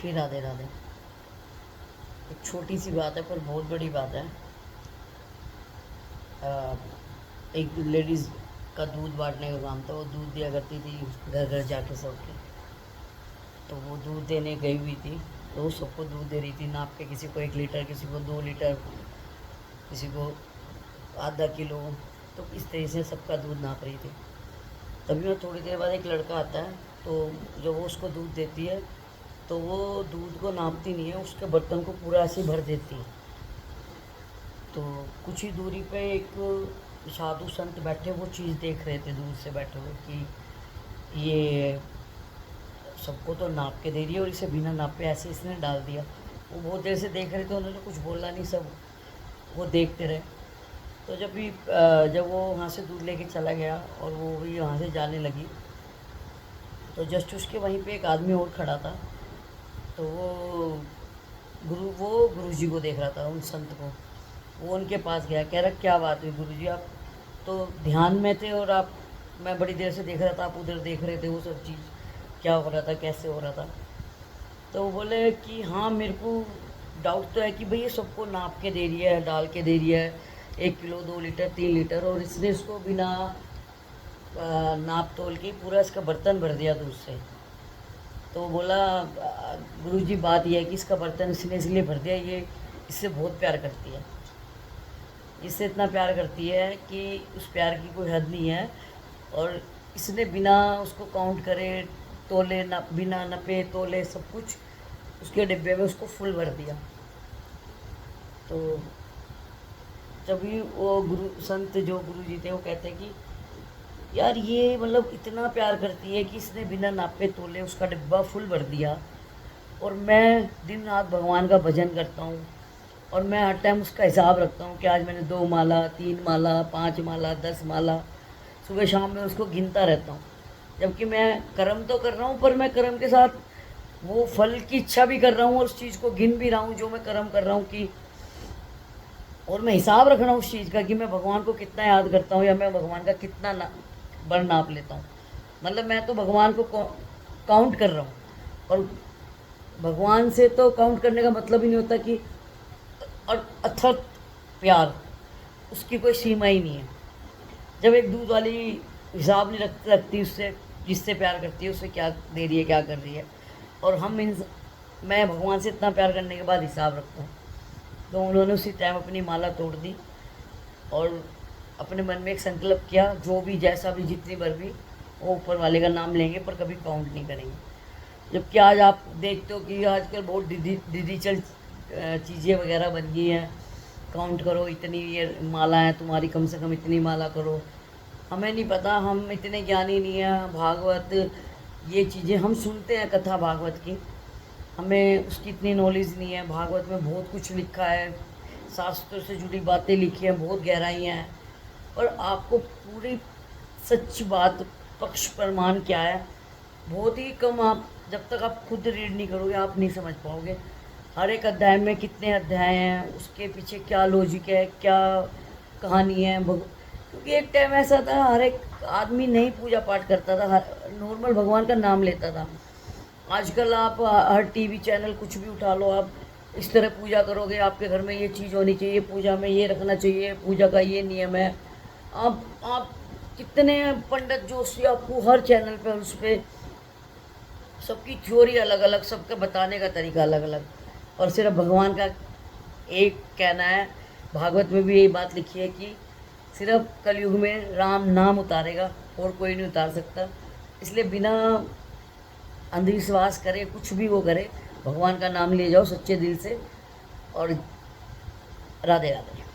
फिर राधे राधे। एक छोटी सी बात है पर बहुत बड़ी बात है। अ, एक लेडीज़ का दूध बांटने का काम था, वो दूध दिया करती थी घर घर जाके सबके। तो वो दूध देने गई हुई थी, तो वो सबको दूध दे रही थी नाप के, किसी को 1 लीटर, किसी को 2 लीटर, किसी को आधा किलो। तो इस तरह से सबका दूध नाप रही थी। तभी मैं थोड़ी देर बाद एक लड़का आता है, तो जब वो उसको दूध देती है तो वो दूध को नापती नहीं है, उसके बर्तन को पूरा ऐसे भर देती है। तो कुछ ही दूरी पे एक साधु संत बैठे वो चीज़ देख रहे थे दूर से बैठे हुए कि ये सबको तो नाप के दे रही है और इसे बिना नापे ऐसे इसने डाल दिया। वो बहुत देर से देख रहे थे, उन्होंने कुछ बोला नहीं, सब वो देखते रहे। तो जब वो वहाँ से दूध लेके चला गया और वो भी वहाँ से जाने लगी, तो जस्ट उसके वहीं पे एक आदमी और खड़ा था। तो वो गुरु जी को देख रहा था, उन संत को। वो उनके पास गया, कह रहा क्या बात हुई गुरु जी, आप तो ध्यान में थे और आप, मैं बड़ी देर से देख रहा था, आप उधर देख रहे थे वो सब चीज़ क्या हो रहा था, कैसे हो रहा था। तो वो बोले कि हाँ मेरे को डाउट तो है कि भाई ये सबको नाप के दे रही है, डाल के दे रही है, 1 किलो, 2 लीटर, 3 लीटर, और इसने इसको बिना नाप तोल के पूरा इसका बर्तन भर दिया दूध से। तो वो बोला गुरु जी बात यह है कि इसका बर्तन इसने इसलिए भर दिया, ये इससे बहुत प्यार करती है, इससे इतना प्यार करती है कि उस प्यार की कोई हद नहीं है। और इसने बिना उसको काउंट करे, तोले न, बिना नपे तोले सब कुछ उसके डिब्बे में उसको फुल भर दिया। तो तभी वो गुरु संत जो गुरु जी थे वो कहते हैं कि यार ये मतलब इतना प्यार करती है कि इसने बिना नापे तोले उसका डिब्बा फुल भर दिया। और मैं दिन रात भगवान का भजन करता हूँ और मैं हर टाइम उसका हिसाब रखता हूँ कि आज मैंने 2 माला, 3 माला, 5 माला, 10 माला, सुबह शाम में उसको गिनता रहता हूँ। जबकि मैं कर्म तो कर रहा हूँ, पर मैं कर्म के साथ वो फल की इच्छा भी कर रहा हूँ और उस चीज़ को गिन भी रहा हूँ जो मैं कर्म कर रहा हूँ कि, और मैं हिसाब रख रहा हूँ उस चीज़ का कि मैं भगवान को कितना याद करता हूँ या मैं भगवान का कितना बड़ नाप लेता हूँ। मतलब मैं तो भगवान को काउंट कर रहा हूँ। और भगवान से तो काउंट करने का मतलब ही नहीं होता कि, और अथक प्यार, उसकी कोई सीमा ही नहीं है। जब एक दूध वाली हिसाब नहीं रखती उससे, जिससे प्यार करती है उससे क्या दे रही है, क्या कर रही है। और मैं भगवान से इतना प्यार करने के बाद हिसाब रखता हूँ। तो उन्होंने उसी टाइम अपनी माला तोड़ दी और अपने मन में एक संकल्प किया, जो भी जैसा भी जितनी बार भी वो ऊपर वाले का नाम लेंगे पर कभी काउंट नहीं करेंगे। जबकि आज आप देखते हो कि आजकल बहुत डिजिटल चीज़ें वगैरह बन गई हैं, काउंट करो इतनी ये माला है तुम्हारी, कम से कम इतनी माला करो। हमें नहीं पता, हम इतने ज्ञानी नहीं हैं। भागवत ये चीज़ें हम सुनते हैं, कथा भागवत की, हमें उसकी इतनी नॉलेज नहीं है। भागवत में बहुत कुछ लिखा है, शास्त्रों से जुड़ी बातें लिखी हैं, बहुत गहराइयाँ हैं, और आपको पूरी सच बात, पक्ष प्रमाण क्या है, बहुत ही कम। आप जब तक आप खुद रीड नहीं करोगे आप नहीं समझ पाओगे। हर एक अध्याय में कितने अध्याय हैं, उसके पीछे क्या लॉजिक है, क्या कहानी है। क्योंकि एक टाइम ऐसा था हर एक आदमी नहीं पूजा पाठ करता था, नॉर्मल भगवान का नाम लेता था। आजकल आप हर टीवी चैनल कुछ भी उठा लो, आप इस तरह पूजा करोगे, आपके घर में ये चीज़ होनी चाहिए, पूजा में ये रखना चाहिए, पूजा का ये नियम है। आप कितने पंडित जोशी आपको हर चैनल पर, उस पर सबकी थ्योरी अलग अलग, सबका बताने का तरीका अलग अलग, और सिर्फ भगवान का एक कहना है। भागवत में भी यही बात लिखी है कि सिर्फ कलयुग में राम नाम उतारेगा और कोई नहीं उतार सकता। इसलिए बिना अंधविश्वास करे, कुछ भी वो करे, भगवान का नाम ले जाओ सच्चे दिल से। और राधे राधे।